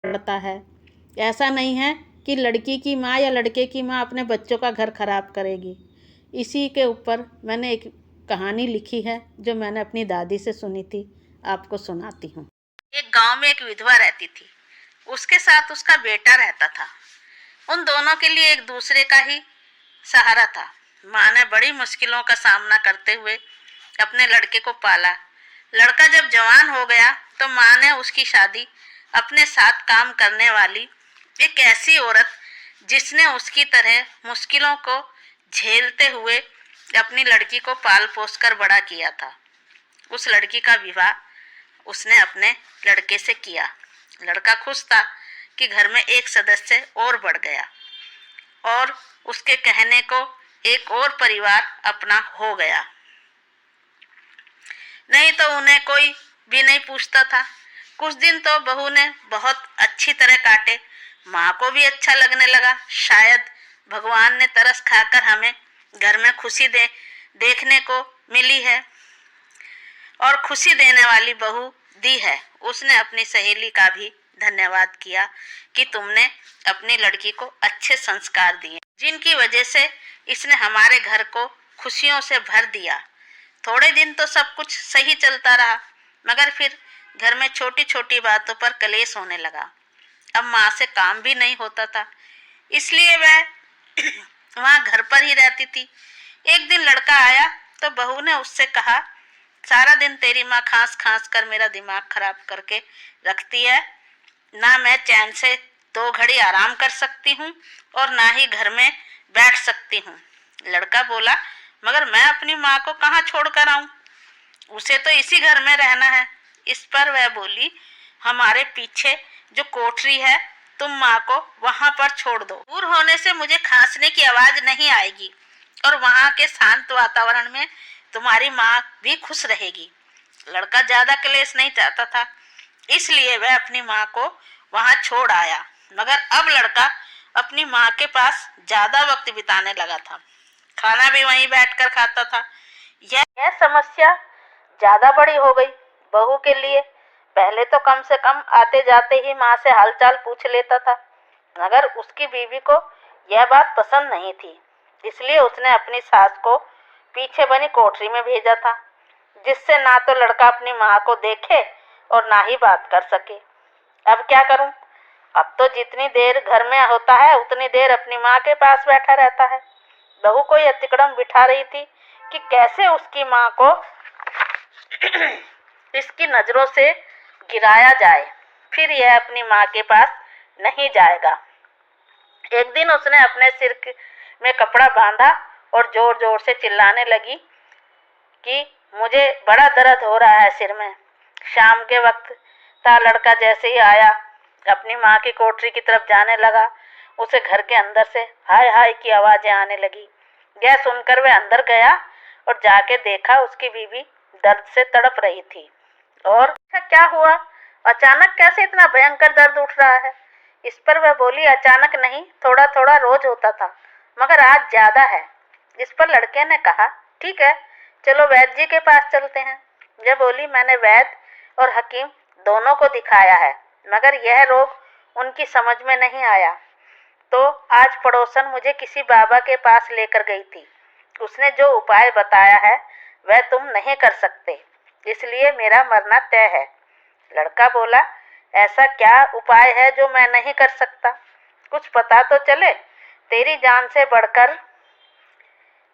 पड़ता है। ऐसा नहीं है कि लड़की की माँ या लड़के की माँ अपने बच्चों का घर खराब करेगी। इसी के ऊपर मैंने एक कहानी लिखी है जो मैंने अपनी दादी से सुनी थी, आपको सुनाती हूँ। एक गांव में एक विधवा रहती थी, उसके साथ उसका बेटा रहता था। उन दोनों के लिए एक दूसरे का ही सहारा था। माँ ने बड़ी मुश्किलों का सामना करते हुए अपने लड़के को पाला। लड़का जब जवान हो गया तो माँ ने उसकी शादी अपने साथ काम करने वाली एक ऐसी औरत, जिसने उसकी तरह मुश्किलों को झेलते हुए अपनी लड़की को पाल पोस कर बड़ा किया था, उस लड़की का विवाह उसने अपने लड़के से किया। लड़का खुश था कि घर में एक सदस्य और बढ़ गया और उसके कहने को एक और परिवार अपना हो गया। नहीं तो उन्हें कोई भी नहीं पूछता था। कुछ दिन तो बहू ने बहुत अच्छी तरह काटे, माँ को भी अच्छा लगने लगा। शायद भगवान ने तरस खाकर हमें घर में खुशी देखने को मिली है और खुशी देने वाली बहू दी है। उसने अपनी सहेली का भी धन्यवाद किया कि तुमने अपनी लड़की को अच्छे संस्कार दिए, जिनकी वजह से इसने हमारे घर को खुशियों से भर दिया। थोड़े दिन तो सब कुछ सही चलता रहा, मगर फिर घर में छोटी छोटी बातों पर कलेश होने लगा। अब माँ से काम भी नहीं होता था, इसलिए वह वहाँ घर पर ही रहती थी। एक दिन लड़का आया तो बहू ने उससे कहा, सारा दिन तेरी माँ खांस खांस कर मेरा दिमाग खराब करके रखती है, ना मैं चैन से 2 घड़ी आराम कर सकती हूँ और ना ही घर में बैठ सकती हूँ। लड़का बोला, मगर मैं अपनी माँ को कहाँ छोड़ कर आऊं, उसे तो इसी घर में रहना है। इस पर वह बोली, हमारे पीछे जो कोठरी है, तुम माँ को वहां पर छोड़ दो। दूर होने से मुझे खांसने की आवाज नहीं आएगी और वहां के शांत वातावरण में तुम्हारी माँ भी खुश रहेगी। लड़का ज्यादा क्लेश नहीं चाहता था, इसलिए वह अपनी माँ को वहां छोड़ आया। मगर अब लड़का अपनी माँ के पास ज्यादा वक्त बिताने लगा था, खाना भी वहीं बैठकर खाता था। यह समस्या ज्यादा बड़ी हो गई बहू के लिए। पहले तो कम से कम आते जाते ही माँ से हालचाल पूछ लेता था, मगर उसकी बीवी को यह बात पसंद नहीं थी, इसलिए उसने अपनी सास को पीछे बनी कोठरी में भेजा था, जिससे ना तो लड़का अपनी माँ को देखे और ना ही बात कर सके। अब क्या करूं? अब तो जितनी देर घर में होता है उतनी देर अपनी माँ के पास बैठा रहता है। बहू को यह तिकड़म बिठा रही थी कि कैसे उसकी माँ को इसकी नजरों से गिराया जाए, फिर यह अपनी माँ के पास नहीं जाएगा। एक दिन उसने अपने सिर में कपड़ा बांधा और जोर जोर से चिल्लाने लगी कि मुझे बड़ा दर्द हो रहा है सिर में। शाम के वक्त था। लड़का जैसे ही आया, अपनी माँ की कोठरी की तरफ जाने लगा, उसे घर के अंदर से हाय हाय की आवाजें आने लगी। यह सुनकर वह अंदर गया और जाके देखा उसकी बीवी दर्द से तड़प रही थी। और क्या हुआ, अचानक कैसे इतना भयंकर दर्द उठ रहा है? इस पर वह बोली, अचानक नहीं, थोड़ा थोड़ा रोज होता था, मगर आज ज्यादा है। इस पर लड़के ने कहा, ठीक है, चलो वैद्य जी के पास चलते हैं। यह बोली, मैंने वैद्य और हकीम दोनों को दिखाया है, मगर यह रोग उनकी समझ में नहीं आया। तो आज पड़ोसन मुझे किसी बाबा के पास लेकर गई थी। उसने जो उपाय बताया है वह तुम नहीं कर सकते, इसलिए मेरा मरना तय है। लड़का बोला, ऐसा क्या उपाय है जो मैं नहीं कर सकता? कुछ पता तो चले, तेरी जान से बढ़कर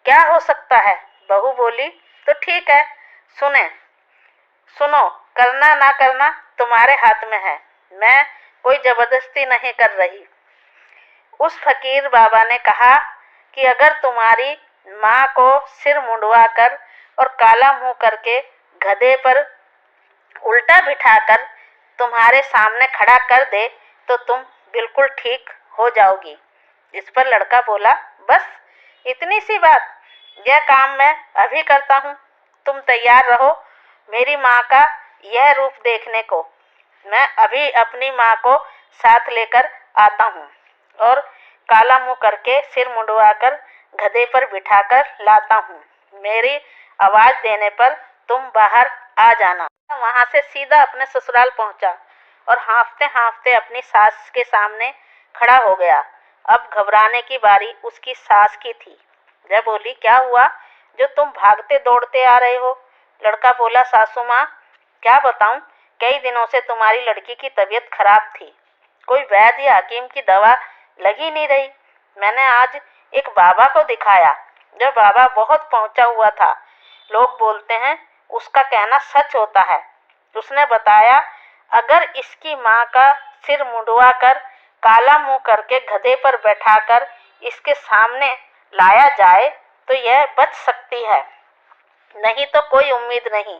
क्या हो सकता है? बहू बोली, तो ठीक है, सुनो, करना ना करना तुम्हारे हाथ में है, मैं कोई जबरदस्ती नहीं कर रही। उस फकीर बाबा ने कहा कि अगर तुम्हारी माँ को सिर मुंडवा कर और काला मुंह करके गधे पर उल्टा बिठाकर तुम्हारे सामने खड़ा कर दे तो तुम बिल्कुल ठीक हो जाओगी। इस पर लड़का बोला, बस इतनी सी बात, यह काम मैं अभी करता हूँ, तुम तैयार रहो मेरी माँ का यह रूप देखने को। मैं अभी अपनी माँ को साथ लेकर आता हूँ और काला मुंह करके सिर मुंडवाकर गधे पर बिठाकर लाता हूँ। मेरी आवाज देने पर तुम बाहर आ जाना। वहां से सीधा अपने ससुराल पहुंचा और हाँफते हाँफते अपनी सास के सामने खड़ा हो गया। अब घबराने की बारी उसकी सास की थी। वह बोली, क्या हुआ जो तुम भागते दौड़ते आ रहे हो? लड़का बोला, सासू माँ क्या बताऊं, कई दिनों से तुम्हारी लड़की की तबीयत खराब थी। कोई वैद्य या हकीम की दवा लगी नहीं रही। मैंने आज एक बाबा को दिखाया। जो बाबा बहुत पहुंचा हुआ था, लोग बोलते हैं उसका कहना सच होता है। उसने बताया, अगर इसकी माँ का सिर मुंडवा कर काला मुंह करके गधे पर बैठाकर इसके सामने लाया जाए तो यह बच सकती है, नहीं तो कोई उम्मीद नहीं।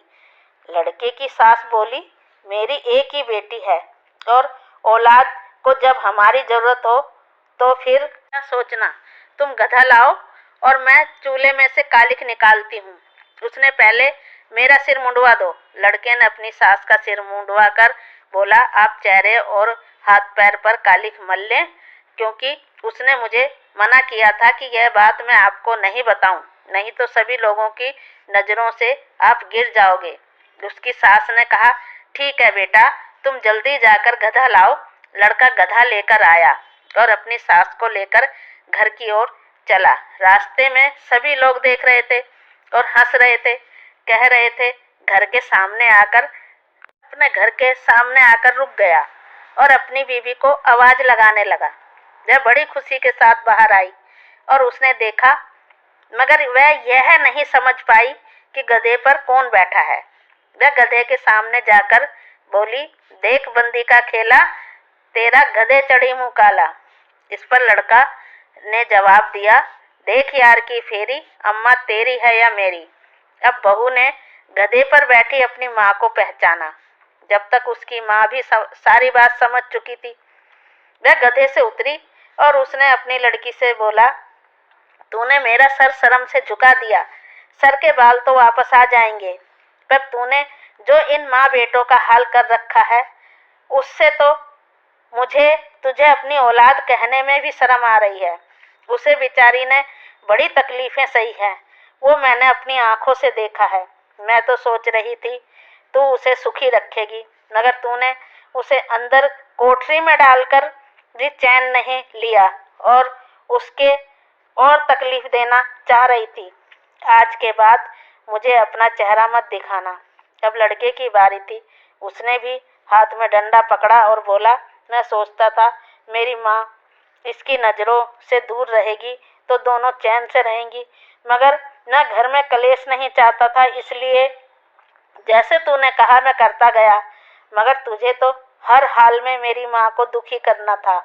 लड़के की सास बोली, मेरी एक ही बेटी है और औलाद को जब हमारी जरूरत हो तो फिर क्या सोचना। तुम गधा लाओ और मैं चूल्हे में से कालिख निकालती हूँ। उसने पहले मेरा सिर मुंडवा दो। लड़के ने अपनी सास का सिर मुंडवा कर बोला, आप चेहरे और हाथ पैर पर कालिख मल लें, क्योंकि उसने मुझे मना किया था कि यह बात मैं आपको नहीं बताऊं, नहीं तो सभी लोगों की नजरों से आप गिर जाओगे। उसकी सास ने कहा, ठीक है बेटा, तुम जल्दी जाकर गधा लाओ। लड़का गधा लेकर आया और अपनी सास को लेकर घर की ओर चला। रास्ते में सभी लोग देख रहे थे और हंस रहे थे, कह रहे थे। अपने घर के सामने आकर रुक गया और अपनी बीवी को आवाज लगाने लगा। वह बड़ी खुशी के साथ बाहर आई और उसने देखा, मगर वह यह नहीं समझ पाई कि गधे पर कौन बैठा है। वह गधे के सामने जाकर बोली, देख बंदी का खेला, तेरा गधे चढ़ी मुंह काला। इस पर लड़का ने जवाब दिया, देख यार की फेरी, अम्मा तेरी है या मेरी। अब बहू ने गधे पर बैठी अपनी माँ को पहचाना। जब तक उसकी माँ भी सारी बात समझ चुकी थी। वह गधे से उतरी और उसने अपनी लड़की से बोला, तूने मेरा सर शर्म से झुका दिया, सर के बाल तो वापस आ जाएंगे, पर तूने जो इन माँ बेटों का हाल कर रखा है, उससे तो मुझे तुझे अपनी औलाद कहने में भी शर्म आ रही है। उसे बेचारी ने बड़ी तकलीफें सही हैं, वो मैंने अपनी आंखों से देखा है। मैं तो सोच रही थी तू उसे सुखी रखेगी, मगर तूने उसे अंदर कोठरी में डालकर भी चैन नहीं लिया और उसके और तकलीफ देना चाह रही थी। आज के बाद मुझे अपना चेहरा मत दिखाना। अब लड़के की बारी थी। उसने भी हाथ में डंडा पकड़ा और बोला, मैं सोचता था मेरी माँ इसकी नज़रों से दूर रहेगी तो दोनों चैन से रहेंगी, मगर मैं घर में कलेश नहीं चाहता था, इसलिए जैसे तूने कहा मैं करता गया, मगर तुझे तो हर हाल में मेरी माँ को दुखी करना था।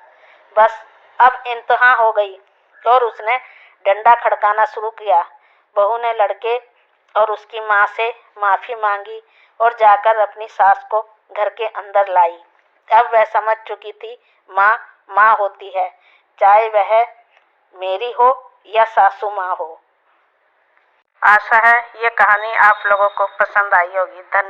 बस अब इंतहा हो गई। और उसने डंडा खड़काना शुरू किया। बहू ने लड़के और उसकी माँ से माफ़ी मांगी और जाकर अपनी सास को घर के अंदर लाई। अब वह समझ चुकी थी, माँ माँ होती है, चाहे वह मेरी हो या सासू माँ हो। आशा है ये कहानी आप लोगों को पसंद आई होगी। धन्यवाद।